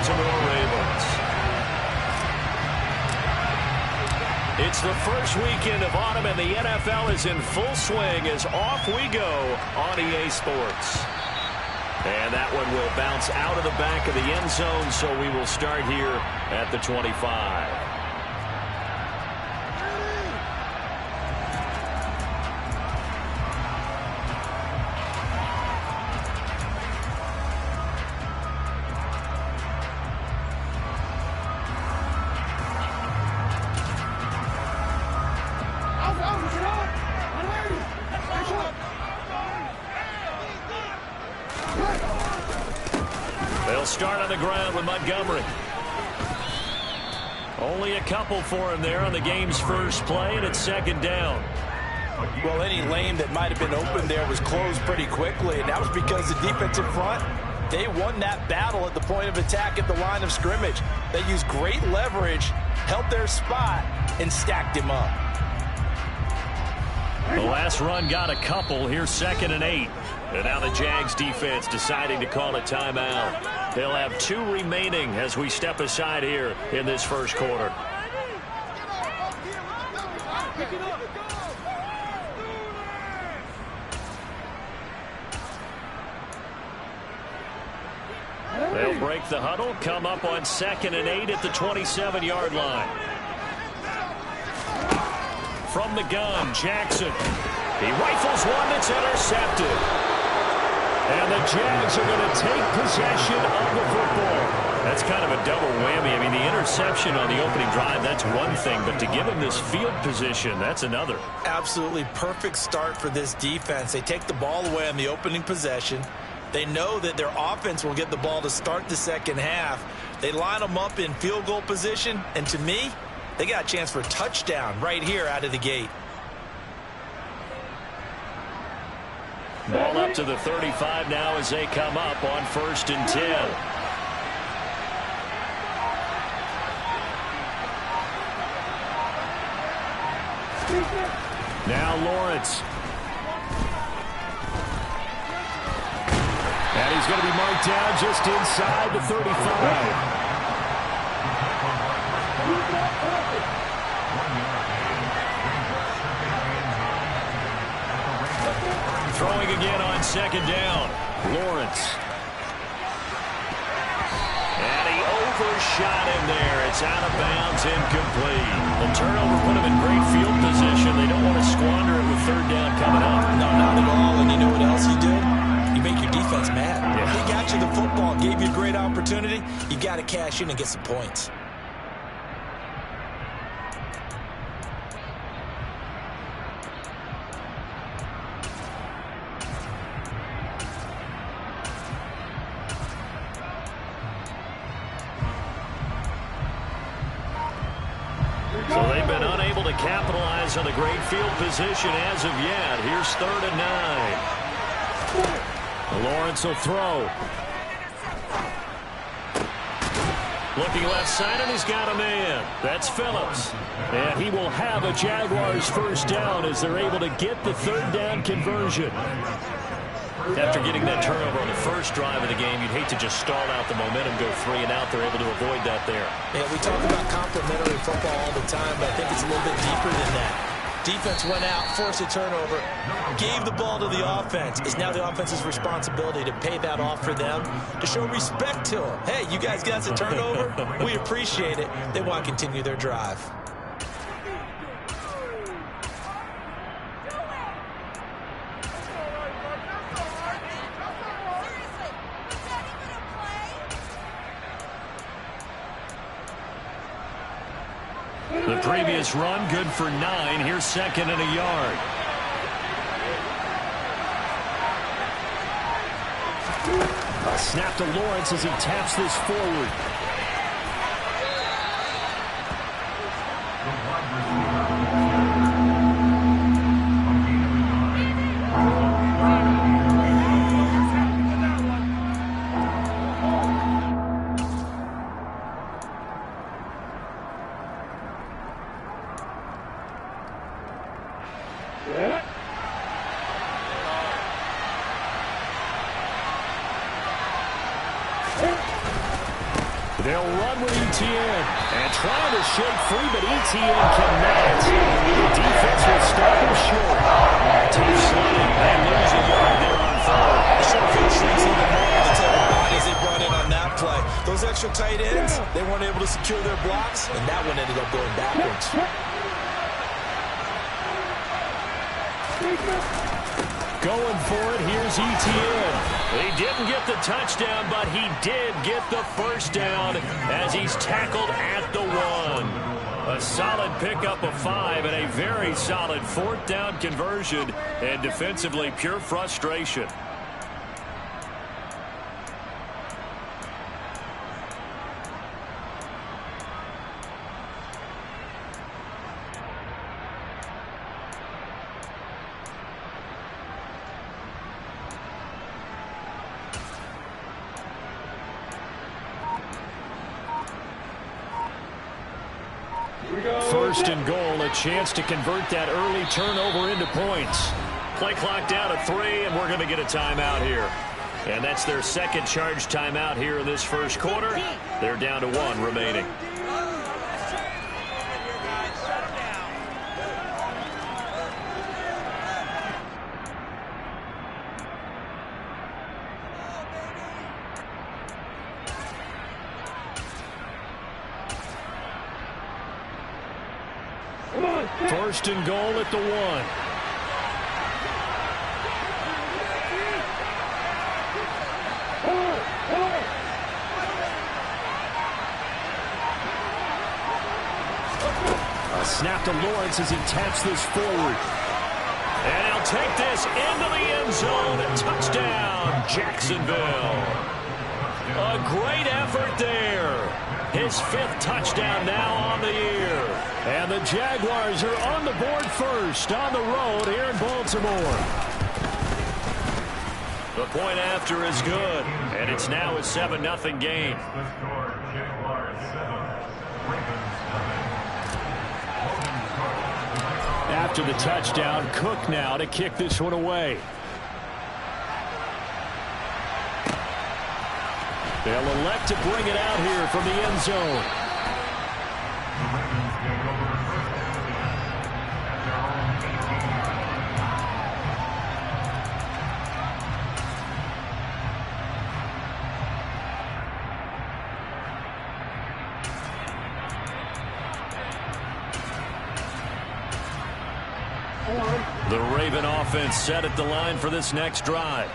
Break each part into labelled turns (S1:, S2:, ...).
S1: Baltimore Ravens. It's the first weekend of autumn, and the NFL is in full swing as off we go on EA Sports. And that one will bounce out of the back of the end zone, so we will start here at the 25. They'll start on the ground with Montgomery. Only a couple for him there on the game's first play, and it's second down.
S2: Well, any lane that might have been open there was closed pretty quickly, and that was because the defensive front, they won that battle at the point of attack at the line of scrimmage. They used great leverage, held their spot, and stacked him up.
S1: The last run got a couple. Here's 2nd and 8. And now the Jags defense deciding to call a timeout. They'll have 2 remaining as we step aside here in this first quarter. They'll break the huddle, come up on 2nd and 8 at the 27-yard line. From the gun, Jackson. He rifles one that's intercepted. And the Jags are going to take possession of the football. That's kind of a double whammy. I mean, the interception on the opening drive, that's one thing. But to give him this field position, that's another.
S2: Absolutely perfect start for this defense. They take the ball away on the opening possession. They know that their offense will get the ball to start the second half. They line them up in field goal position. And to me, they got a chance for a touchdown right here out of the gate.
S1: Ball up to the 35 now as they come up on 1st and 10. Now Lawrence. And he's going to be marked down just inside the 35. Throwing again on 2nd down. Lawrence. And he overshot him there. It's out of bounds, incomplete. The turnover put him in great field position. They don't want to squander it with 3rd down coming up.
S2: No, not at all. And you know what else you do? You make your defense mad.
S1: Yeah.
S2: They got you the football, gave you a great opportunity. You got to cash in and get some points.
S1: So they've been unable to capitalize on the great field position as of yet. Here's 3rd and 9. Lawrence will throw. Looking left side, and he's got a man. That's Phillips. And he will have a Jaguars first down as they're able to get the 3rd down conversion. After getting that turnover on the first drive of the game, you'd hate to just stall out the momentum, go 3 and out. They're able to avoid that there.
S2: Yeah, we talk about complementary football all the time, but I think it's a little bit deeper than that. Defense went out, forced a turnover, gave the ball to the offense. It's now the offense's responsibility to pay that off for them, to show respect to them. Hey, you guys got the turnover? We appreciate it. They want to continue their drive.
S1: The previous run, good for 9. Here's 2nd and a yard. A snap to Lawrence as he taps this forward. They'll run with Etienne. And trying to shake free, but Etienne cannot. The defense will stop him short. Tough sliding. They lose a yard there on third.
S2: The short field shrinks even more with the type of bodies they brought in on that play. Those extra tight ends, they weren't able to secure their blocks, and that one ended up going backwards.
S1: Going for it, here's Etienne. He didn't get the touchdown, but he did get the first down as he's tackled at the 1. A solid pickup of 5 and a very solid 4th down conversion, and defensively pure frustration. First and goal, a chance to convert that early turnover into points. Play clock down to 3, and we're going to get a timeout here. And that's their second charge timeout here in this first quarter. They're down to 1 remaining. First and goal at the 1. A snap to Lawrence as he taps this forward. And he'll take this into the end zone. Touchdown, Jacksonville. A great effort there. His 5th touchdown now on the year. And the Jaguars are on the board first on the road here in Baltimore. The point after is good, and it's now a 7-0 game. After the touchdown, Cook now to kick this one away. They'll elect to bring it out here from the end zone. The Raven offense set at the line for this next drive.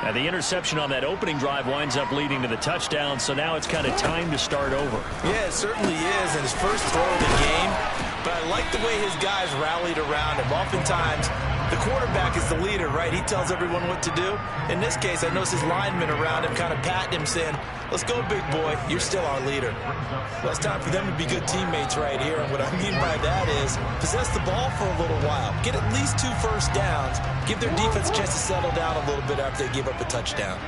S1: And the interception on that opening drive winds up leading to the touchdown, so now it's kind of time to start over.
S2: Yeah, it certainly is, and his first throw of the game. But I like the way his guys rallied around him. Oftentimes, the quarterback is the leader, right? He tells everyone what to do. In this case, I noticed his linemen around him kind of patting him, saying, let's go, big boy. You're still our leader. Well, it's time for them to be good teammates right here. And what I mean by that is possess the ball for a little while. Get at least 2 first downs. Give their defense a chance to settle down a little bit after they give up a touchdown.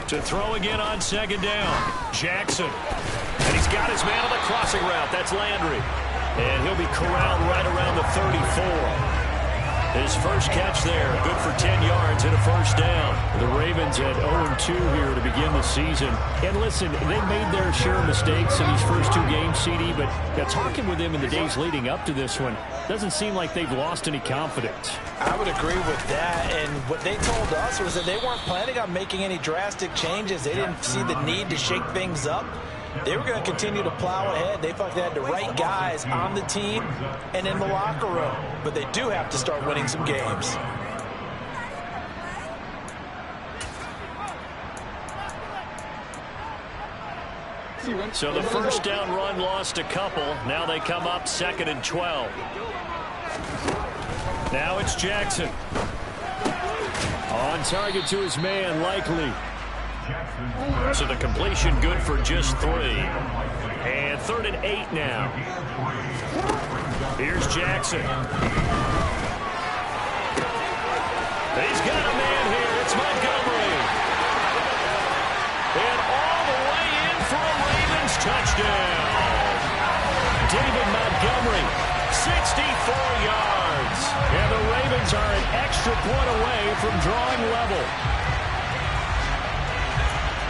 S1: To throw again on second down. Jackson. And he's got his man on the crossing route. That's Landry. And he'll be corralled right around the 34. His first catch there, good for 10 yards and a first down. The Ravens at 0-2 here to begin the season. And listen, they made their share of mistakes in these first 2 games, CD, but talking with them in the days leading up to this one, doesn't seem like they've lost any confidence.
S2: I would agree with that, and what they told us was that they weren't planning on making any drastic changes. They didn't see the need to shake things up. They were going to continue to plow ahead. They felt they had the right guys on the team and in the locker room. But they do have to start winning some games.
S1: So the first down run lost a couple. Now they come up 2nd and 12. Now it's Jackson. On target to his man, Likely. So the completion good for just 3. And 3rd and 8 now. Here's Jackson. He's got a man here. It's Montgomery. And all the way in for a Ravens touchdown. David Montgomery, 64 yards. And the Ravens are an extra point away from drawing level.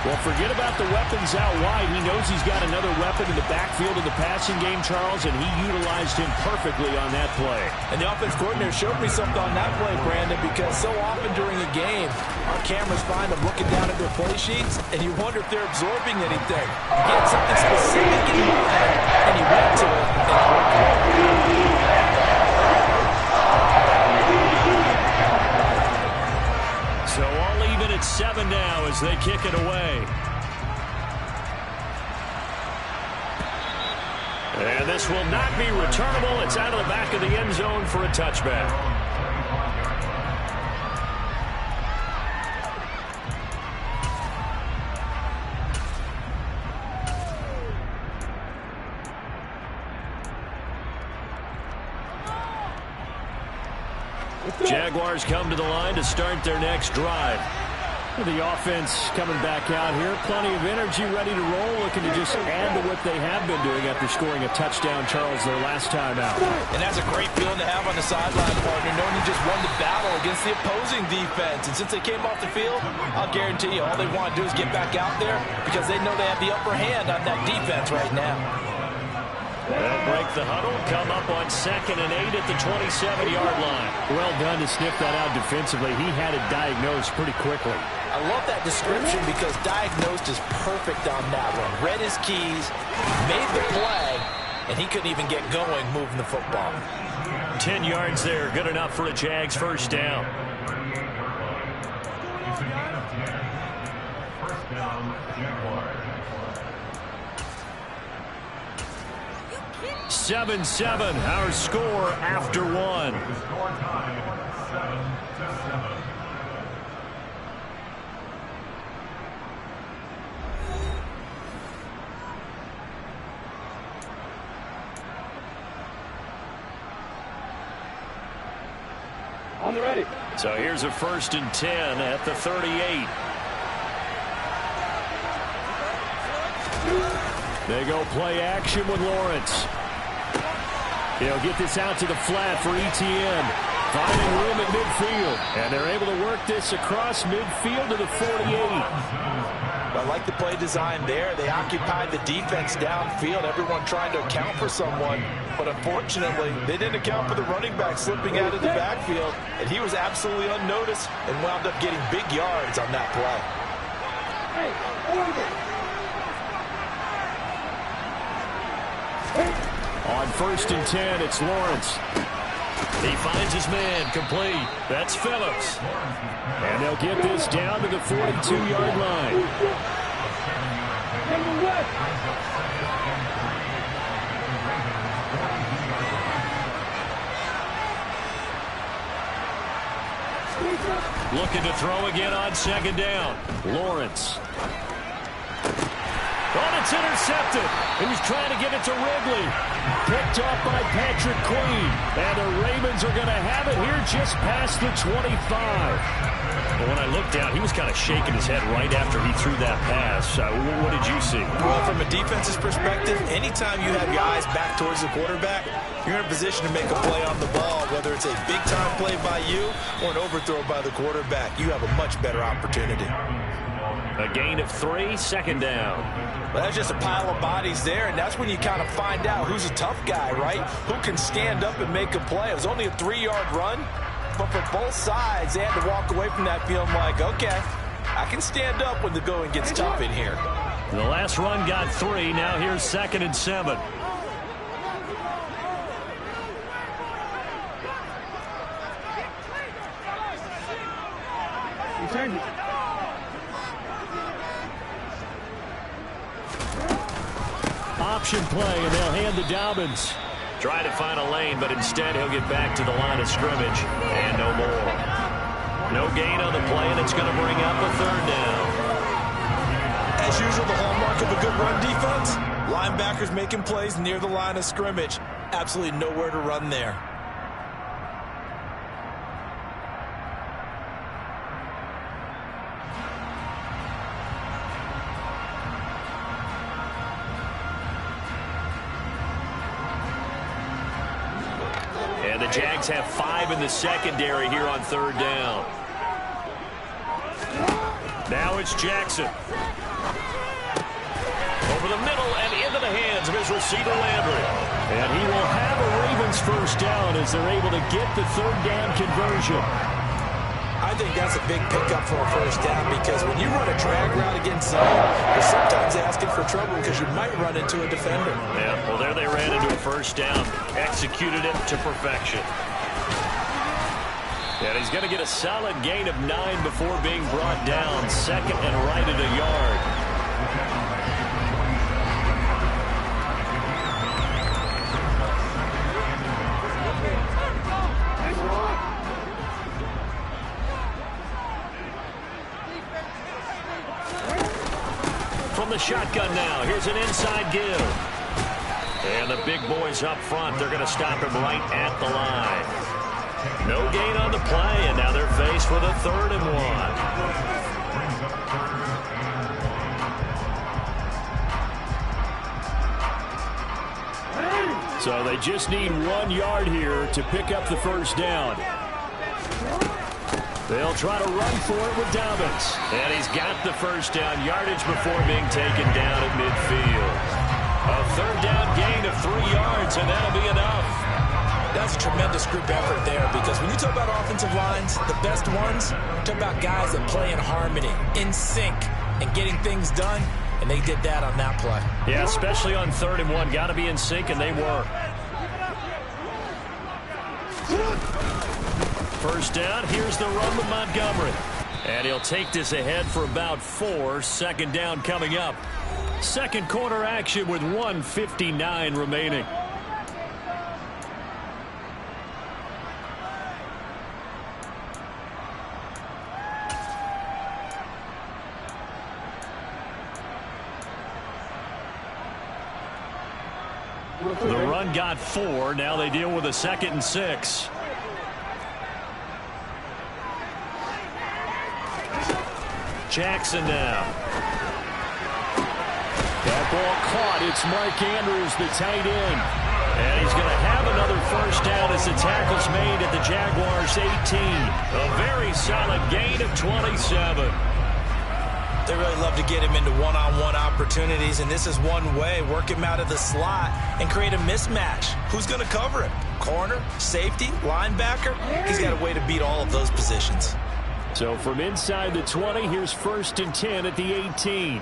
S1: Well, forget about the weapons out wide. He knows he's got another weapon in the backfield in the passing game, Charles, and he utilized him perfectly on that play.
S2: And the offense coordinator showed me something on that play, Brandon, because so often during a game, our cameras find them looking down at their play sheets, and you wonder if they're absorbing anything. He had something specific in mind, and he went to it, and it worked well.
S1: So all even at 7 now as they kick it away. And this will not be returnable. It's out of the back of the end zone for a touchback. Jaguars come to the line to start their next drive. The offense coming back out here. Plenty of energy, ready to roll, looking to just add to what they have been doing after scoring a touchdown, Charles, their last time out.
S2: And that's a great feeling to have on the sideline, partner, knowing you just won the battle against the opposing defense. And since they came off the field, I'll guarantee you all they want to do is get back out there because they know they have the upper hand on that defense right now.
S1: They'll break the huddle, come up on 2nd and 8 at the 27-yard line. Well done to sniff that out defensively. He had it diagnosed pretty quickly.
S2: I love that description because diagnosed is perfect on that one. Read his keys, made the play, and he couldn't even get going moving the football.
S1: 10 yards there, good enough for a Jags first down. First down, Jaguars. 7-7, our score after 1. Score time, 7-7. On the ready. So here's a 1st and 10 at the 38. They go play action with Lawrence. He'll get this out to the flat for Etienne. Finding room at midfield. And they're able to work this across midfield to the 48.
S2: I like the play design there. They occupied the defense downfield, everyone trying to account for someone. But unfortunately, they didn't account for the running back slipping out of the backfield. And he was absolutely unnoticed and wound up getting big yards on that play.
S1: On 1st and 10, it's Lawrence. He finds his man, complete. That's Phillips. And they'll get this down to the 42-yard line. Looking to throw again on 2nd down. Lawrence. Oh, it's intercepted. He was trying to get it to Ridley. Picked off by Patrick Queen. And the Ravens are going to have it here just past the 25. But when I looked down, he was kind of shaking his head right after he threw that pass. What did you see?
S2: Well, from a defense's perspective, anytime you have your eyes back towards the quarterback, you're in a position to make a play on the ball, whether it's a big-time play by you or an overthrow by the quarterback. You have a much better opportunity.
S1: A gain of 3, 2nd down.
S2: Well, that's just a pile of bodies there, and that's when you kind of find out who's a tough guy, right? Who can stand up and make a play. It was only a 3-yard run, but for both sides, they had to walk away from that feeling like, okay, I can stand up when the going gets tough in here.
S1: The last run got 3. Now here's 2nd and 7. Option play, and they'll hand to Dobbins. Try to find a lane, but instead he'll get back to the line of scrimmage. And no more. No gain on the play, and it's going to bring up a 3rd down.
S2: As usual, the hallmark of a good run defense, linebackers making plays near the line of scrimmage. Absolutely nowhere to run there.
S1: And the Jags have 5 in the secondary here on 3rd down. Now it's Jackson. over the middle and into the hands of his receiver, Landry. And he will have a Ravens first down as they're able to get the third down conversion.
S2: I think that's a big pickup for a first down because when you run a drag route against zone, you're sometimes asking for trouble because you might run into a defender.
S1: Yeah, well, there they ran into a first down, executed it to perfection. And he's going to get a solid gain of 9 before being brought down. Second and right at a yard. From the shotgun now, here's an inside give. And the big boys up front, they're going to stop him right at the line. No gain on the play, and now they're faced with a 3rd and 1. So they just need 1 yard here to pick up the first down. They'll try to run for it with Dobbins. And he's got the first down yardage before being taken down at midfield. A 3rd down gain of 3 yards, and that'll be enough.
S2: That's a tremendous group effort there because when you talk about offensive lines, the best ones, talk about guys that play in harmony, in sync, and getting things done, and they did that on that play.
S1: Yeah, especially on 3rd and 1. Got to be in sync, and they were. First down, here's the run with Montgomery. And he'll take this ahead for about 4. Second down coming up. Second quarter action with 1:59 remaining. The run got 4. Now they deal with a 2nd and 6. Jackson now. That ball caught. It's Mark Andrews, the tight end. And he's going to have another first down as the tackle's made at the Jaguars' 18. A very solid gain of 27.
S2: They really love to get him into one-on-one opportunities, and this is one way. Work him out of the slot and create a mismatch. Who's going to cover him? Corner, safety, linebacker? He's got a way to beat all of those positions.
S1: So from inside the 20, here's 1st and 10 at the 18.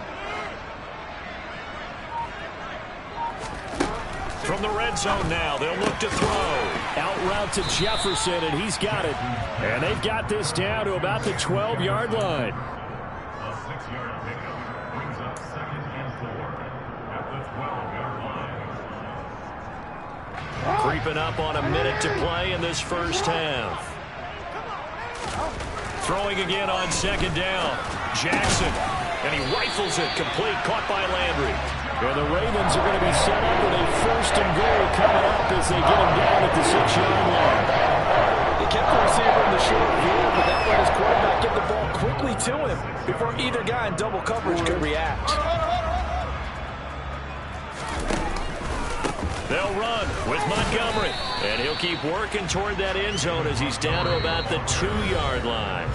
S1: From the red zone now, they'll look to throw. Out route to Jefferson, and he's got it. And they've got this down to about the 12-yard line.
S3: A 6-yard pickup brings up 2nd and 4 at the 12-yard line.
S1: Creeping up on a minute to play in this first half. Throwing again on 2nd down. Jackson. And he rifles it complete. Caught by Landry. And the Ravens are going to be set up with a 1st and goal coming up as they get him down at the 6-yard line.
S2: He kept the receiver in the short field, but that let his quarterback get the ball quickly to him before either guy in double coverage could react.
S1: They'll run with Montgomery. And he'll keep working toward that end zone as he's down to about the 2-yard line.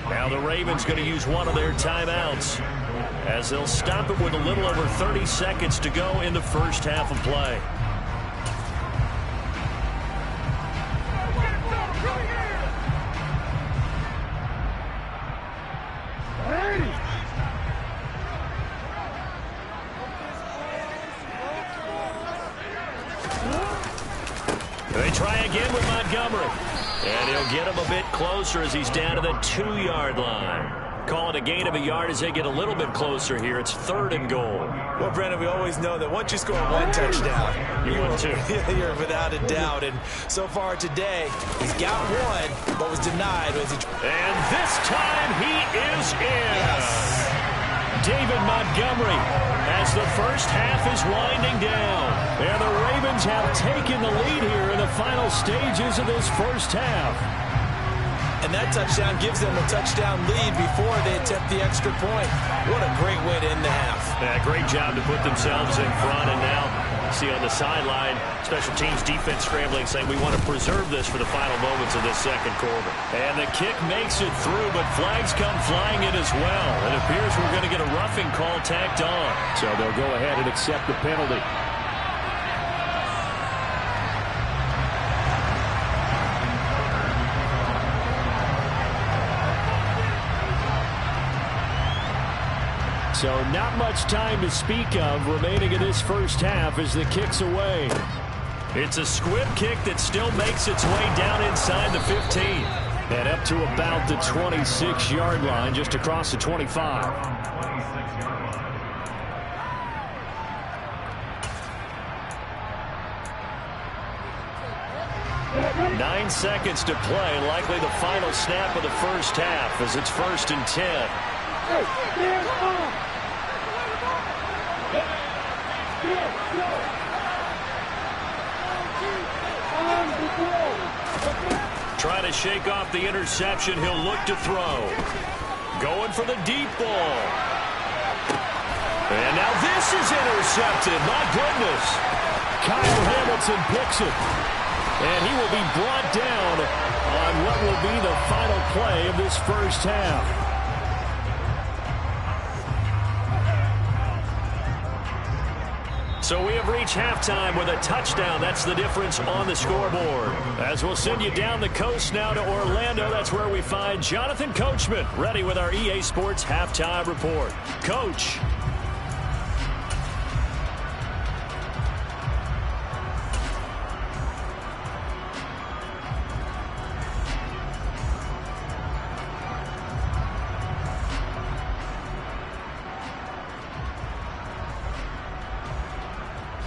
S1: Now the Ravens going to use one of their timeouts as they'll stop it with a little over 30 seconds to go in the first half of play. They try again with Montgomery. And he'll get him a bit closer as he's down to the 2-yard line. Call it a gain of a yard as they get a little bit closer here. It's 3rd and goal.
S2: Well, Brendan, we always know that once you score 1 touchdown,
S1: you're
S2: without a doubt. And so far today, he's got 1, but was denied.
S1: And this time he is in.
S2: Yes.
S1: David Montgomery as the first half is winding down. And the Ravens have taken the lead here in the final stages of this first half.
S2: And that touchdown gives them a touchdown lead before they attempt the extra point. What a great way to end the half.
S1: Yeah, great job to put themselves in front, and now see on the sideline, special teams defense scrambling, saying we want to preserve this for the final moments of this second quarter. And the kick makes it through, but flags come flying in as well. It appears we're going to get a roughing call tacked on. So they'll go ahead and accept the penalty. So not much time to speak of remaining in this first half as the kick's away. It's a squib kick that still makes its way down inside the 15. And up to about the 26-yard line, just across the 25. 9 seconds to play, likely the final snap of the first half as it's 1st and 10. Trying to shake off the interception. He'll look to throw. Going for the deep ball. And now this is intercepted. My goodness. Kyle Hamilton picks it. And he will be brought down on what will be the final play of this first half. So we have reached halftime with a touchdown. That's the difference on the scoreboard. As we'll send you down the coast now to Orlando, that's where we find Jonathan Coachman, ready with our EA Sports Halftime Report. Coach.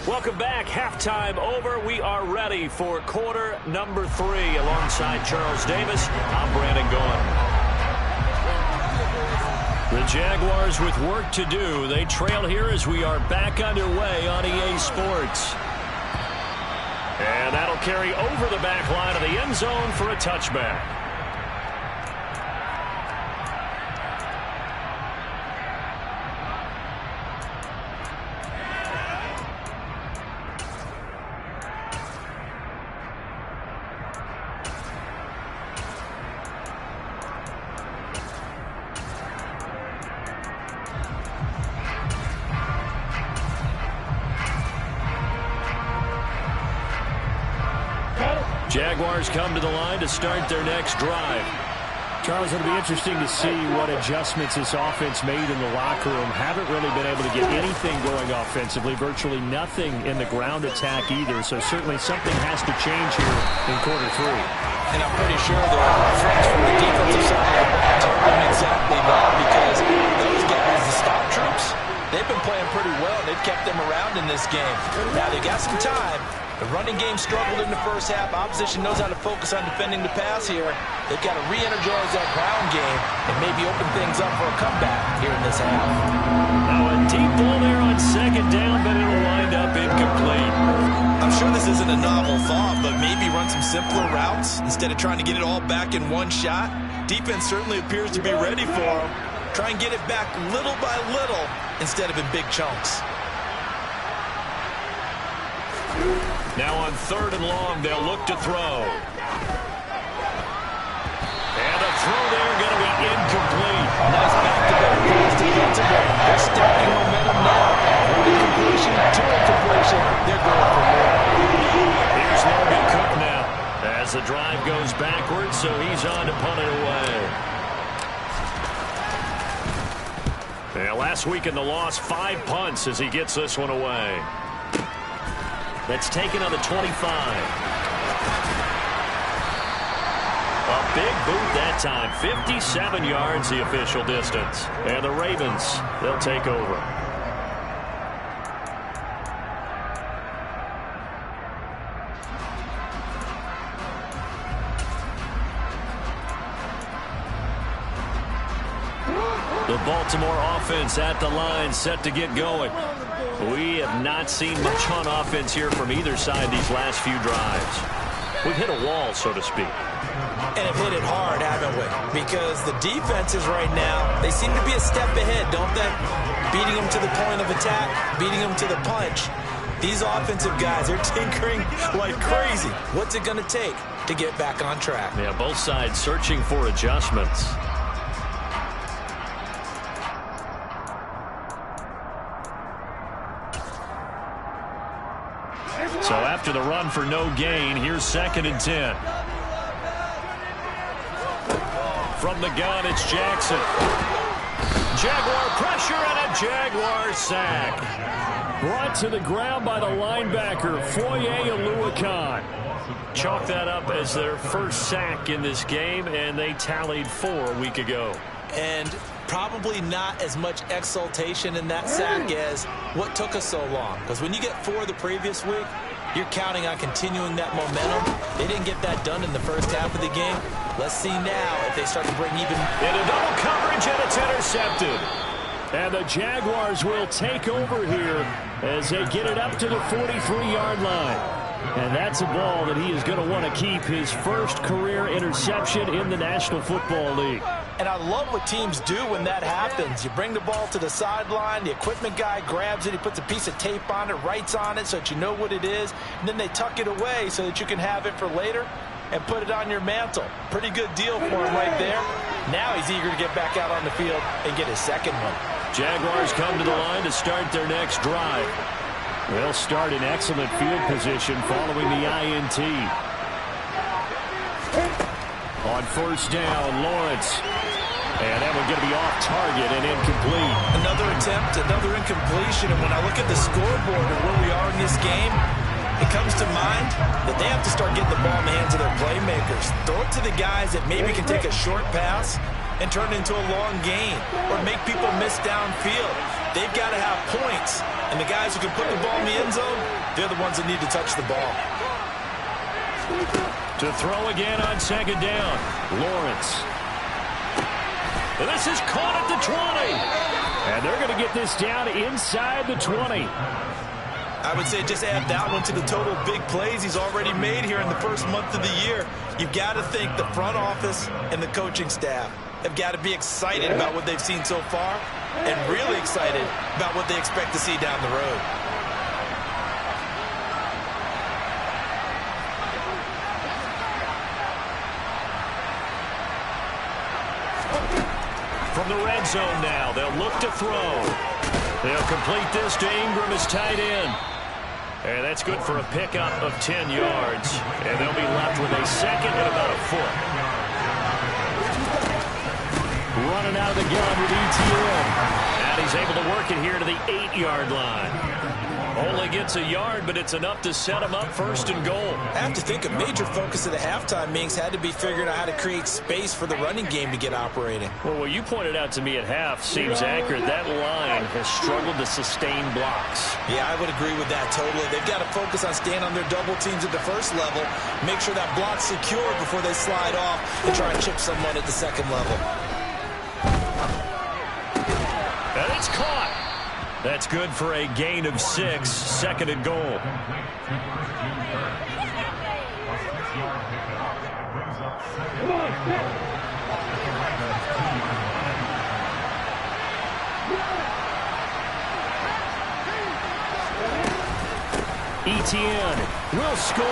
S1: Welcome back. Halftime over. We are ready for quarter number 3. Alongside Charles Davis, I'm Brandon Gaudin. The Jaguars with work to do. They trail here as we are back underway on EA Sports. And that'll carry over the back line of the end zone for a touchback. Jaguars come to the line to start their next drive. Charles, it'll be interesting to see what adjustments this offense made in the locker room. Haven't really been able to get anything going offensively, virtually nothing in the ground attack either. So certainly something has to change here in quarter 3.
S2: And I'm pretty sure the friends from the defensive side are telling them exactly that, because those guys, the stop troops, they've been playing pretty well. They've kept them around in this game. Now they got some time. The running game struggled in the first half. Opposition knows how to focus on defending the pass here. They've got to re-energize that ground game and maybe open things up for a comeback here in this half.
S1: Now a deep ball there on second down, but it'll wind up incomplete.
S2: I'm sure this isn't a novel thought, but maybe run some simpler routes instead of trying to get it all back in one shot. Defense certainly appears to be ready for them. Try and get it back little by little instead of in big chunks.
S1: Now on 3rd and long, they'll look to throw. And a throw there going to be incomplete.
S2: Nice back-to-back pass defensively. They're stacking momentum now. From incompletion to incompletion, they're going for more.
S1: Here's Logan Cook now as the drive goes backwards, so he's on to punt it away. Yeah, last week in the loss, 5 punts as he gets this one away. That's taken on the 25. A big boot that time. 57 yards the official distance. And the Ravens, they'll take over. The Baltimore offense at the line, set to get going. We have not seen much on offense here from either side these last few drives. We've hit a wall, so to speak.
S2: And have hit it hard, haven't we? Because the defenses right now, they seem to be a step ahead, don't they? Beating them to the point of attack, beating them to the punch. These offensive guys, they're tinkering like crazy. What's it going to take to get back on track?
S1: Yeah, both sides searching for adjustments. So after the run for no gain, here's 2nd and 10. From the gun, it's Jackson. Jaguar pressure and a Jaguar sack. Brought to the ground by the linebacker, Foye Oluokun. Chalk that up as their first sack in this game, and they tallied 4 a week ago.
S2: And probably not as much exultation in that sack as what took us so long. Because when you get 4 the previous week, you're counting on continuing that momentum. They didn't get that done in the first half of the game. Let's see now if they start to bring even...
S1: In a double coverage, and it's intercepted. And the Jaguars will take over here as they get it up to the 43-yard line. And that's a ball that he is going to want to keep, his first career interception in the National Football League.
S2: And I love what teams do when that happens. You bring the ball to the sideline, the equipment guy grabs it, he puts a piece of tape on it, writes on it so that you know what it is, and then they tuck it away so that you can have it for later and put it on your mantle. Pretty good deal for him right there. Now he's eager to get back out on the field and get his second one. Jaguars come to the line to start their next drive.
S1: They'll start in excellent field position following the INT. On first down, Lawrence. And that one's going to be off target and incomplete.
S2: Another attempt, another incompletion. And when I look at the scoreboard and where we are in this game, it comes to mind that they have to start getting the ball in the hands of their playmakers. Throw it to the guys that maybe can take a short pass and turn it into a long gain or make people miss downfield. They've got to have points. And the guys who can put the ball in the end zone, they're the ones that need to touch the ball.
S1: To throw again on second down, Lawrence. And this is caught at the 20. And they're going to get this down inside the 20.
S2: I would say just add that one to the total big plays he's already made here in the first month of the year. You've got to think the front office and the coaching staff have got to be excited about what they've seen so far and really excited about what they expect to see down the road.
S1: From the red zone now, they'll look to throw. They'll complete this to Ingram as tight end. And that's good for a pickup of 10 yards. And they'll be left with a second and about a foot. Running out of the gun with ETN. And he's able to work it here to the 8-yard line. Only gets a yard, but it's enough to set him up first and goal.
S2: I have to think a major focus of the halftime meetings had to be figuring out how to create space for the running game to get operating.
S1: Well, what you pointed out to me at half seems accurate. That line has struggled to sustain blocks.
S2: Yeah, I would agree with that totally. They've got to focus on staying on their double teams at the first level, make sure that block's secure before they slide off and try and chip someone at the second level.
S1: And it's caught. That's good for a gain of 6, second and goal. ETN will score.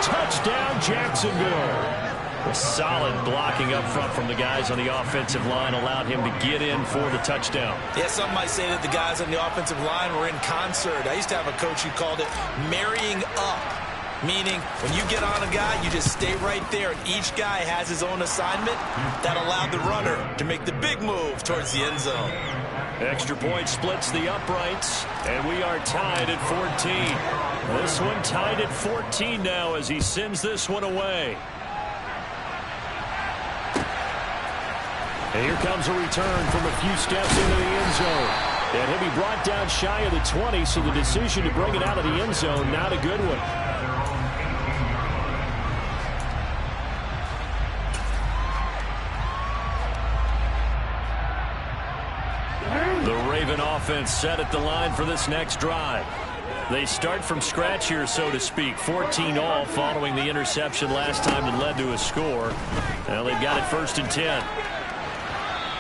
S1: Touchdown, Jacksonville. A solid blocking up front from the guys on the offensive line allowed him to get in for the touchdown.
S2: Yeah, some might say that the guys on the offensive line were in concert. I used to have a coach who called it marrying up, meaning when you get on a guy, you just stay right there, and each guy has his own assignment. That allowed the runner to make the big move towards the end zone.
S1: Extra point splits the uprights, and we are tied at 14. This one tied at 14 now as he sends this one away. And here comes a return from a few steps into the end zone. And he'll be brought down shy of the 20, so the decision to bring it out of the end zone, not a good one. The Raven offense set at the line for this next drive. They start from scratch here, so to speak. 14 all following the interception last time that led to a score. Well, they've got it first and 10.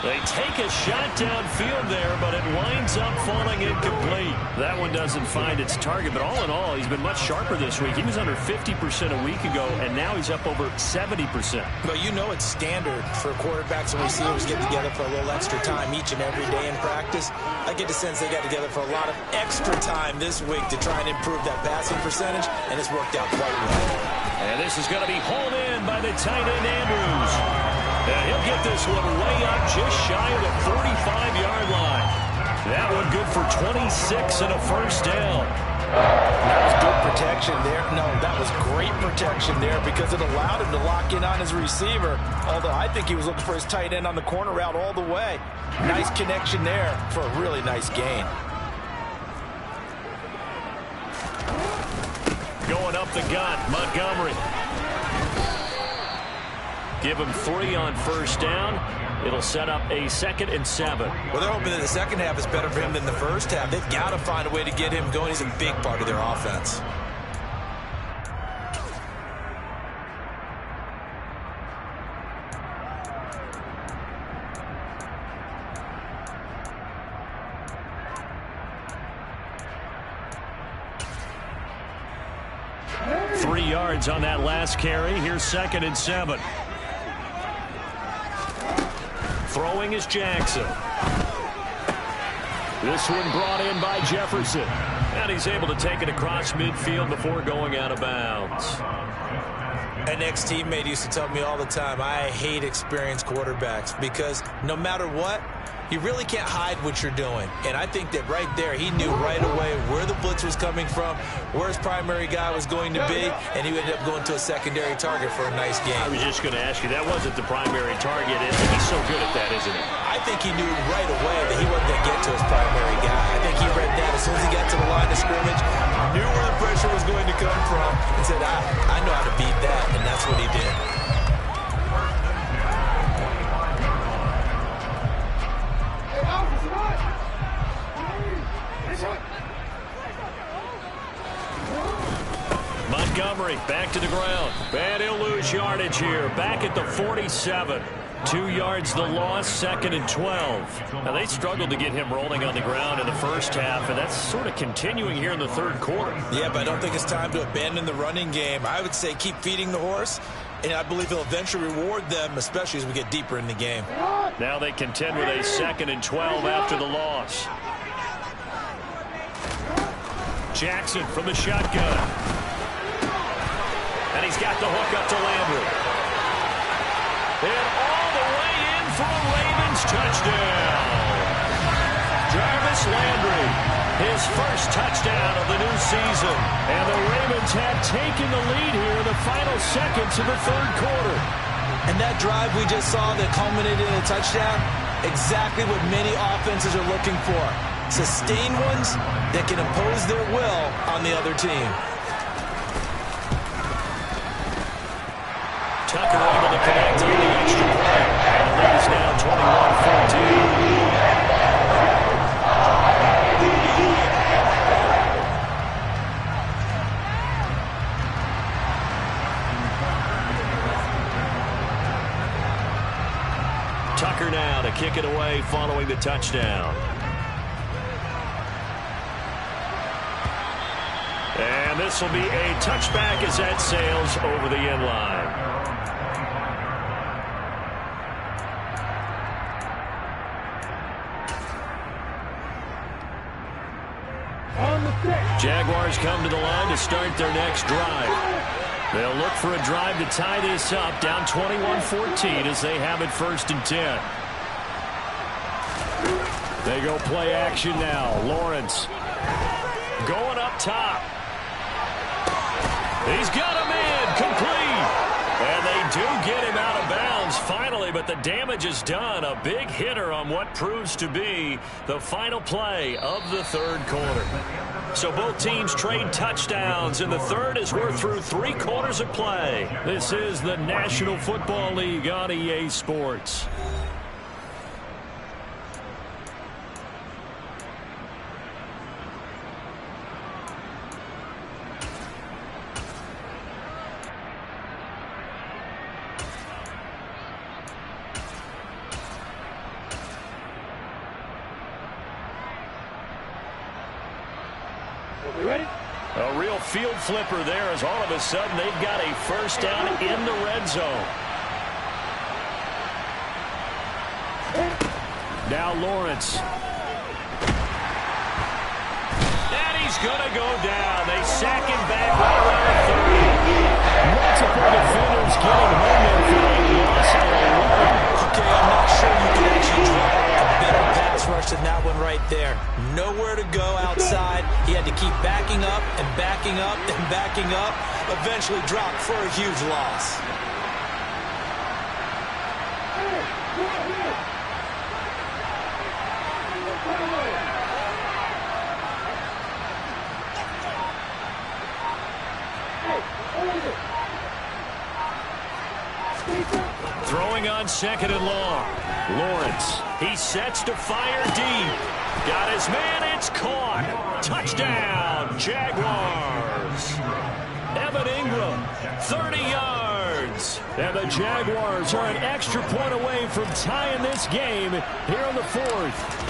S1: They take a shot downfield there, but it winds up falling incomplete. That one doesn't find its target, but all in all, he's been much sharper this week. He was under 50% a week ago, and now he's up over 70%.
S2: But you know it's standard for quarterbacks and receivers get together for a little extra time each and every day in practice. I get the sense they got together for a lot of extra time this week to try and improve that passing percentage, and it's worked out quite well.
S1: And this is going to be hauled in by the tight end, Andrews. And he'll get this one way up just shy of the 45-yard line. That one good for 26 and a first down.
S2: That was good protection there. No, that was great protection there because it allowed him to lock in on his receiver. Although I think he was looking for his tight end on the corner route all the way. Nice connection there for a really nice gain.
S1: Going up the gut, Montgomery. Give him 3 on first down. It'll set up a 2nd and 7.
S2: Well, they're hoping that the second half is better for him than the first half. They've got to find a way to get him going. He's a big part of their offense.
S1: On that last carry. Here's 2nd and 7. Throwing is Jackson. This one brought in by Jefferson. And he's able to take it across midfield before going out of bounds.
S2: An ex-teammate used to tell me all the time, I hate experienced quarterbacks because no matter what, you really can't hide what you're doing. And I think that right there, he knew right away where the blitz was coming from, where his primary guy was going to be, and he ended up going to a secondary target for a nice game.
S1: I was just going to ask you, that wasn't the primary target. He's so good at that, isn't he?
S2: I think he knew right away that he wasn't going to get to his primary guy. I think he read that as soon as he got to the line of scrimmage, knew where the pressure was going to come from, and said, I know how to beat that, and that's what he did.
S1: Montgomery back to the ground. And he'll lose yardage here. Back at the 47. 2 yards the loss, 2nd and 12. Now, they struggled to get him rolling on the ground in the first half, and that's sort of continuing here in the third quarter.
S2: Yeah, but I don't think it's time to abandon the running game. I would say keep feeding the horse, and I believe he'll eventually reward them, especially as we get deeper in the game.
S1: Now they contend with a 2nd and 12 after the loss. Jackson from the shotgun. And he's got the hook up to Landry. And all the way in for a Ravens touchdown. Jarvis Landry, his first touchdown of the new season. And the Ravens have taken the lead here in the final seconds of the third quarter.
S2: And that drive we just saw that culminated in a touchdown, exactly what many offenses are looking for. Sustained ones that can impose their will on the other team.
S1: Tucker able to connect on the extra play. And the lead is now 21-14. Tucker now to kick it away following the touchdown. And this will be a touchback as that sails over the end line. Jaguars come to the line to start their next drive. They'll look for a drive to tie this up, down 21-14 as they have it 1st and 10. They go play action now. Lawrence going up top. He's got a man complete. And they do get him out of bounds finally, but the damage is done. A big hitter on what proves to be the final play of the third quarter. So both teams trade touchdowns in the third as we're through 3 quarters of play. This is the National Football League on EA Sports. A real field flipper there as all of a sudden they've got a first down in the red zone. Now Lawrence. And he's going to go down. They sack him back right around 30. Multiple defenders getting home there for a loss of 11.
S2: Okay, I'm not sure you can actually draw a better pass rush than that one right there. Nowhere to go outside. He had to keep backing up and backing up and backing up. Eventually dropped for a huge loss.
S1: Throwing on second and long. Lawrence, he sets to fire deep. Got his man, it's caught. Touchdown, Jaguars. Evan Ingram, 30 yards. And the Jaguars are an extra point away from tying this game here in the fourth.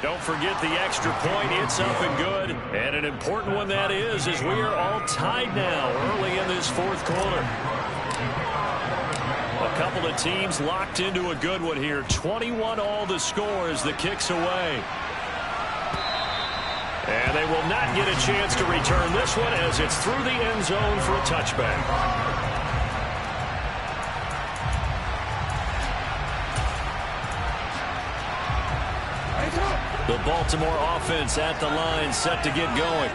S1: Don't forget the extra point. It's up and good. And an important one that is, as we are all tied now early in this fourth quarter. A couple of teams locked into a good one here. 21 all the score as the kick's away. And they will not get a chance to return this one as it's through the end zone for a touchback. The Baltimore offense at the line, set to get going.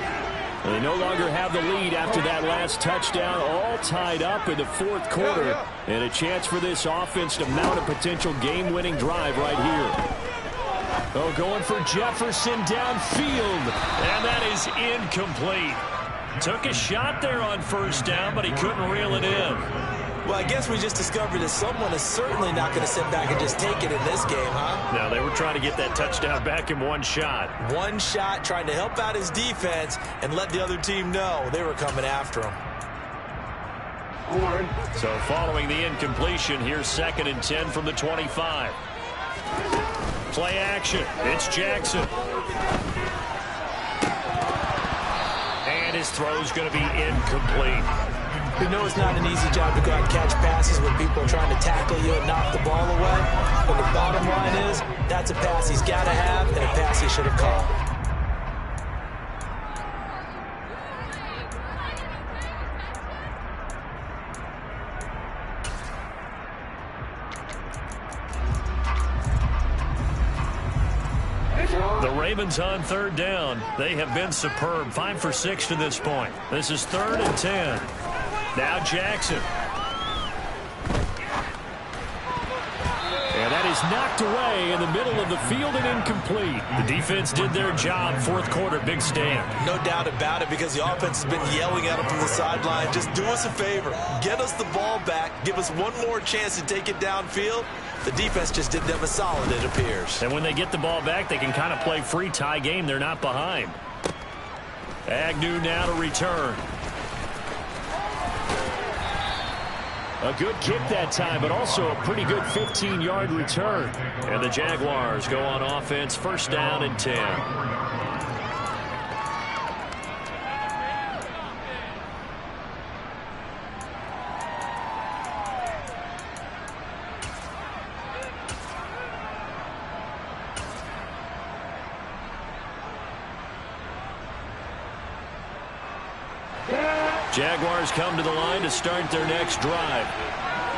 S1: They no longer have the lead after that last touchdown, all tied up in the fourth quarter. And a chance for this offense to mount a potential game-winning drive right here. Oh, going for Jefferson downfield, and that is incomplete. Took a shot there on first down, but he couldn't reel it in.
S2: Well, I guess we just discovered that someone is certainly not going to sit back and just take it in this game, huh?
S1: No, they were trying to get that touchdown back in one shot.
S2: One shot, trying to help out his defense and let the other team know they were coming after him.
S1: So following the incompletion, here's 2nd and 10 from the 25. Play action. It's Jackson. And his throw's going to be incomplete.
S2: We know it's not an easy job to go out and catch passes when people are trying to tackle you and knock the ball away. But the bottom line is, that's a pass he's got to have and a pass he should have caught.
S1: The Ravens on third down. They have been superb. 5 for 6 to this point. This is 3rd and 10. Now Jackson. And that is knocked away in the middle of the field and incomplete. The defense did their job. Fourth quarter, big stand.
S2: No doubt about it, because the offense has been yelling at him from the sideline. Just do us a favor. Get us the ball back. Give us one more chance to take it downfield. The defense just did them a solid, it appears.
S1: And when they get the ball back, they can kind of play free tie game. They're not behind. Agnew now to return. A good kick that time, but also a pretty good 15-yard return. And the Jaguars go on offense, first down and 10. Jaguars come to the line to start their next drive.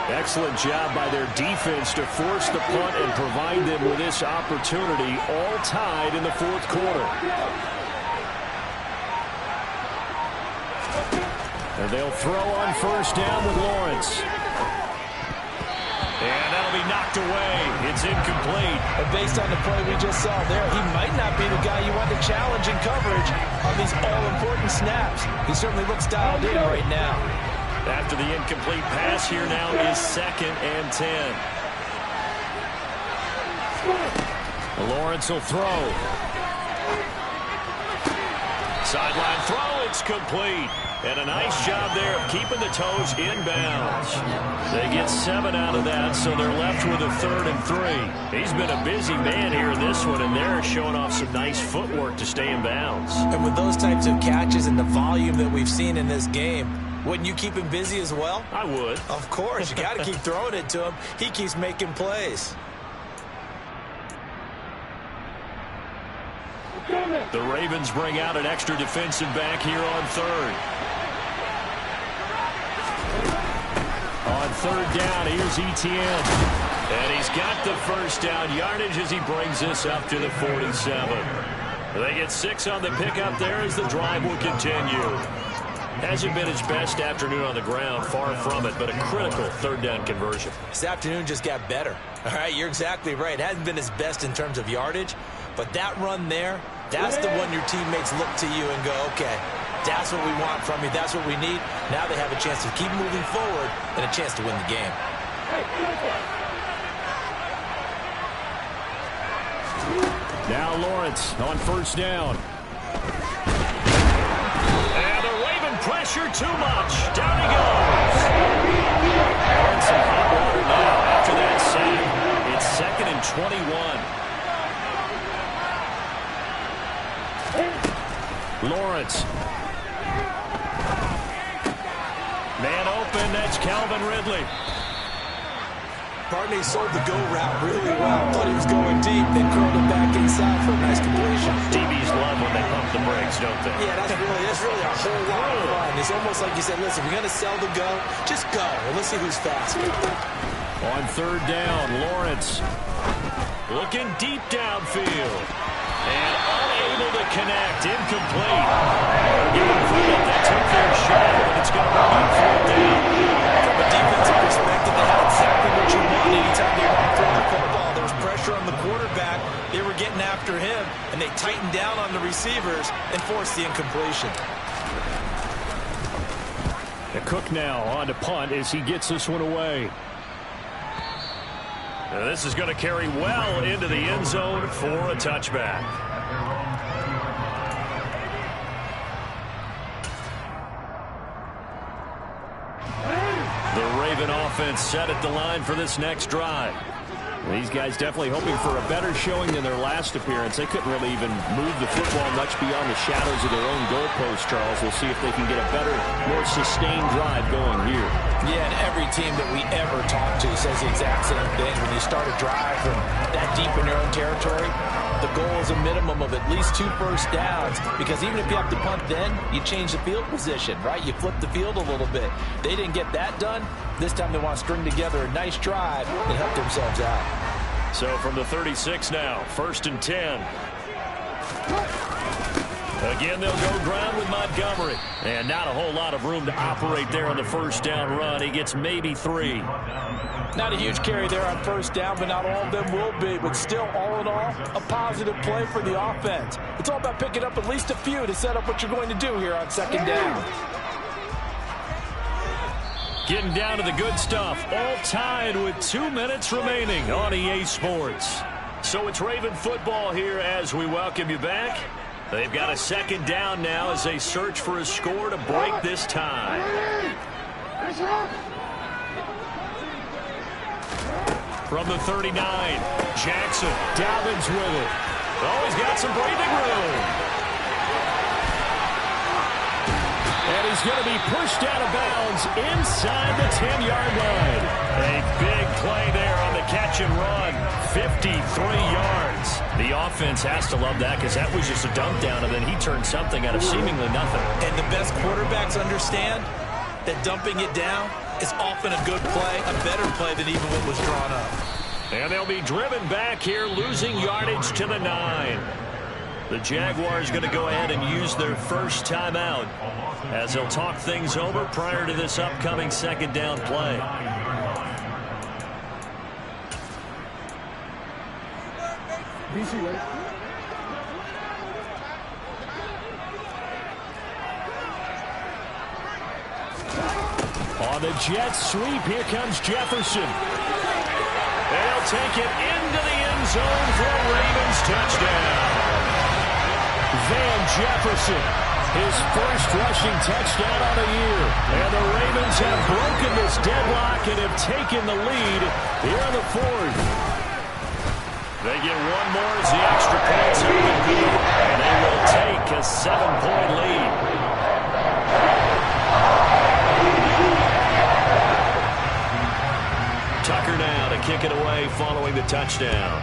S1: Excellent job by their defense to force the punt and provide them with this opportunity, all tied in the fourth quarter. And they'll throw on first down with Lawrence. And that'll be knocked away. It's incomplete.
S2: And based on the play we just saw there, he might not be the guy you want to challenge in coverage on these all-important snaps. He certainly looks dialed in right now.
S1: After the incomplete pass, here now is 2nd and 10. Lawrence will throw. Sideline throw, it's complete. And a nice job there of keeping the toes inbounds. They get 7 out of that, so they're left with a 3rd and 3. He's been a busy man here in this one, and they're showing off some nice footwork to stay in bounds.
S2: And with those types of catches and the volume that we've seen in this game, wouldn't you keep him busy as well?
S1: I would.
S2: Of course. You got to keep throwing it to him. He keeps making plays.
S1: The Ravens bring out an extra defensive back here on 3rd. On 3rd down, here's Etienne. And he's got the first down yardage as he brings this up to the 47. They get 6 on the pickup there as the drive will continue. Hasn't been his best afternoon on the ground, far from it, but a critical 3rd down conversion.
S2: This afternoon just got better. All right, you're exactly right. Hasn't been his best in terms of yardage, but that run there, that's the one your teammates look to you and go, okay, that's what we want from you. That's what we need. Now they have a chance to keep moving forward and a chance to win the game.
S1: Now Lawrence on 1st down. And the Raven pressure too much. Down he goes. On some hot water now after that sack. It's 2nd and 21. Lawrence. Man open, that's Calvin Ridley.
S2: Barney sold the go route really well. Thought he was going deep, then curled it back inside for a nice completion.
S1: DBs love when they pump the brakes, don't they?
S2: Yeah, that's really a whole lot of fun. It's almost like you said, listen, we're going to sell the go. Just go, and let's see who's faster.
S1: On 3rd down, Lawrence looking deep downfield. And unable to connect. Incomplete. Giving credit, they took their shot, but it's going to bring up 4th down.
S2: From a defensive perspective, they had exactly what you want anytime they want to throw the football. There was pressure on the quarterback. They were getting after him, and they tightened down on the receivers and forced the incompletion.
S1: The Cook now on to punt as he gets this one away. Now this is going to carry well into the end zone for a touchback. The Raven offense set at the line for this next drive. These guys definitely hoping for a better showing than their last appearance. They couldn't really even move the football much beyond the shadows of their own goalpost, Charles. We'll see if they can get a better, more sustained drive going here.
S2: Yeah, and every team that we ever talk to says the exact same thing. When you start a drive from that deep in your own territory, the goal is a minimum of at least 2 first downs, because even if you have to punt then, you change the field position, right? You flip the field a little bit. They didn't get that done. This time they want to string together a nice drive and help themselves out.
S1: So from the 36 now, 1st and 10. Again, they'll go ground with Montgomery. And not a whole lot of room to operate there on the 1st down run. He gets maybe 3.
S2: Not a huge carry there on 1st down, but not all of them will be. But still, all in all, a positive play for the offense. It's all about picking up at least a few to set up what you're going to do here on 2nd down.
S1: Getting down to the good stuff. All tied with 2 minutes remaining on EA Sports. So it's Raven football here as we welcome you back. They've got a 2nd down now as they search for a score to break this tie. From the 39, Jackson. Dobbins with it. Oh, he's got some breathing room. And he's going to be pushed out of bounds inside the 10-yard line. A big play there on the catch and run. 53 yards. The offense has to love that, because that was just a dump down, and then he turned something out of seemingly nothing.
S2: And the best quarterbacks understand that dumping it down is often a good play, a better play than even what was drawn up.
S1: And they'll be driven back here, losing yardage to the 9. The Jaguars going to go ahead and use their first timeout as they'll talk things over prior to this upcoming 2nd down play. On the Jets sweep, here comes Jefferson. They'll take it into the end zone for a Ravens touchdown. Van Jefferson his first rushing touchdown on the year. And the Ravens have broken this deadlock and have taken the lead here in the fourth. They get one more as the extra points have been good, and they will take a 7-point lead. Tucker now to kick it away following the touchdown.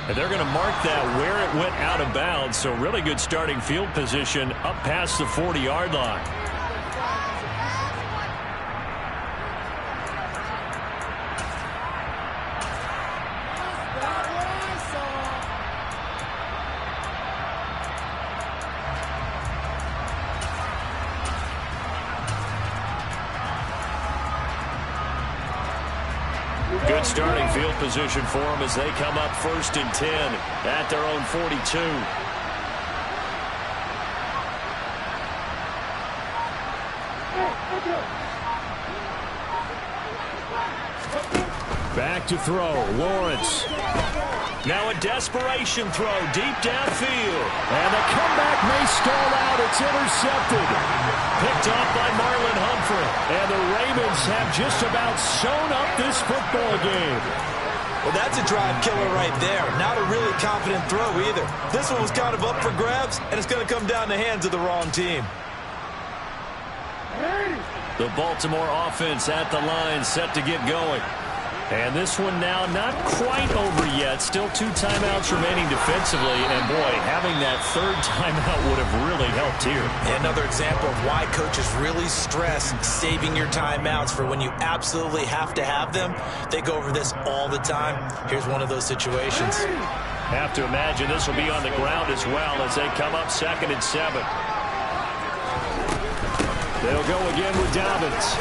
S1: And they're going to mark that where it went out of bounds, so really good starting field position up past the 40-yard line. Good starting field position for them as they come up 1st and 10 at their own 42. Back to throw, Lawrence. Now a desperation throw deep downfield. And the comeback may stall out. It's intercepted. Picked off by Marlon Humphrey. And the Ravens have just about sewn up this football game.
S2: Well, that's a drive killer right there. Not a really confident throw either. This one was kind of up for grabs, and it's going to come down the hands of the wrong team.
S1: The Baltimore offense at the line set to get going. And this one now not quite over yet. Still 2 timeouts remaining defensively. And, boy, having that 3rd timeout would have really helped here.
S2: Another example of why coaches really stress saving your timeouts for when you absolutely have to have them. They go over this all the time. Here's one of those situations.
S1: Have to imagine this will be on the ground as well as they come up 2nd and 7. They'll go again with Dobbins.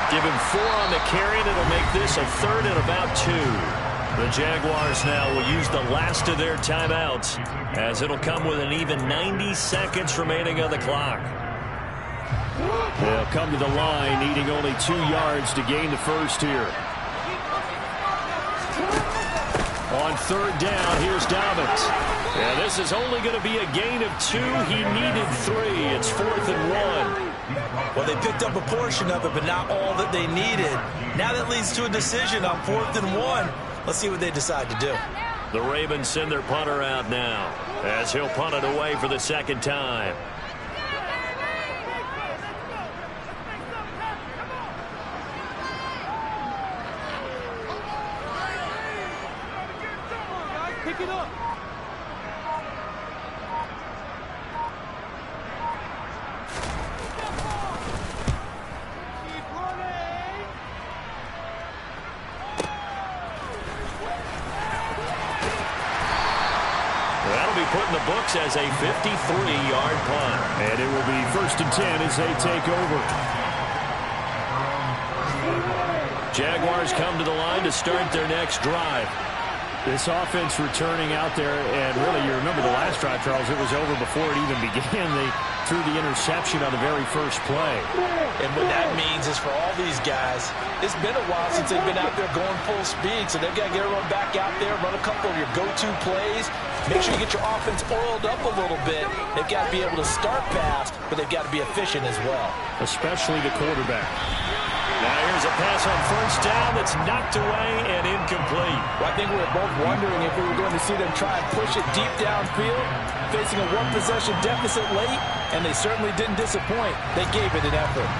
S1: Give him 4 on the carry, and it'll make this a 3rd and about 2. The Jaguars now will use the last of their timeouts as it'll come with an even 90 seconds remaining on the clock. They'll come to the line, needing only 2 yards to gain the first here. On 3rd down, here's Dobbins. And this is only going to be a gain of 2. He needed 3. It's 4th and 1.
S2: Well, they picked up a portion of it, but not all that they needed. Now that leads to a decision on 4th and 1. Let's see what they decide to do.
S1: The Ravens send their punter out now as he'll punt it away for the 2nd time.
S4: Pick it up.
S1: Put in the books as a 53-yard punt. And it will be 1st and 10 as they take over. Jaguars come to the line to start their next drive. This offense returning out there, and really, you remember the last drive, Charles, it was over before it even began. They threw the interception on the very first play.
S2: And what that means is for all these guys, it's been a while since they've been out there going full speed, so they've got to get everyone back out there, run a couple of your go-to plays, make sure you get your offense oiled up a little bit. They've got to be able to start fast, but they've got to be efficient as well.
S1: Especially the quarterback. Now here's a pass on 1st down that's knocked away and incomplete.
S4: Well, I think we were both wondering if we were going to see them try and push it deep downfield, facing a 1-possession deficit late, and they certainly didn't disappoint. They gave it an effort.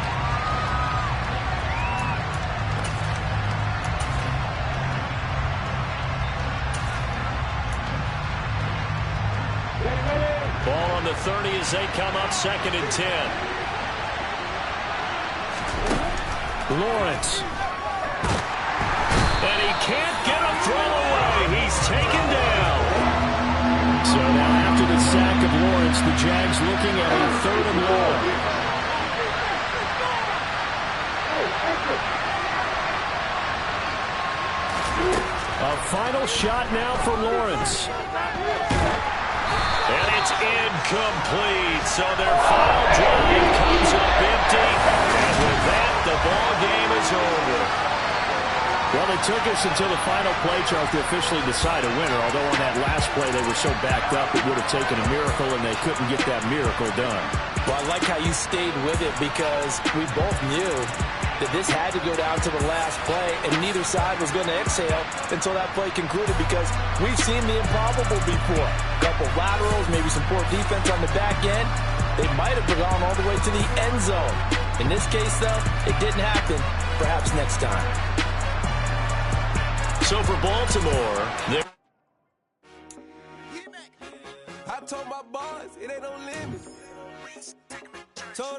S1: Ball on the 30 as they come up 2nd and 10. Lawrence. And he can't get a throw away. He's taken down. So now after the sack of Lawrence, the Jags looking at a 3rd and long. A final shot now for Lawrence. And it's incomplete. So their final drive comes up empty. And with that, the ball game is over. Well, it took us until the final play, Charles, to officially decide a winner, although on that last play they were so backed up it would have taken a miracle, and they couldn't get that miracle done.
S4: Well, I like how you stayed with it because we both knew that this had to go down to the last play, and neither side was going to exhale until that play concluded because we've seen the improbable before. A couple laterals, maybe some poor defense on the back end. They might have gone all the way to the end zone. In this case, though, it didn't happen. Perhaps next time.
S1: So for Baltimore,
S5: I told my boys it ain't no limit. Told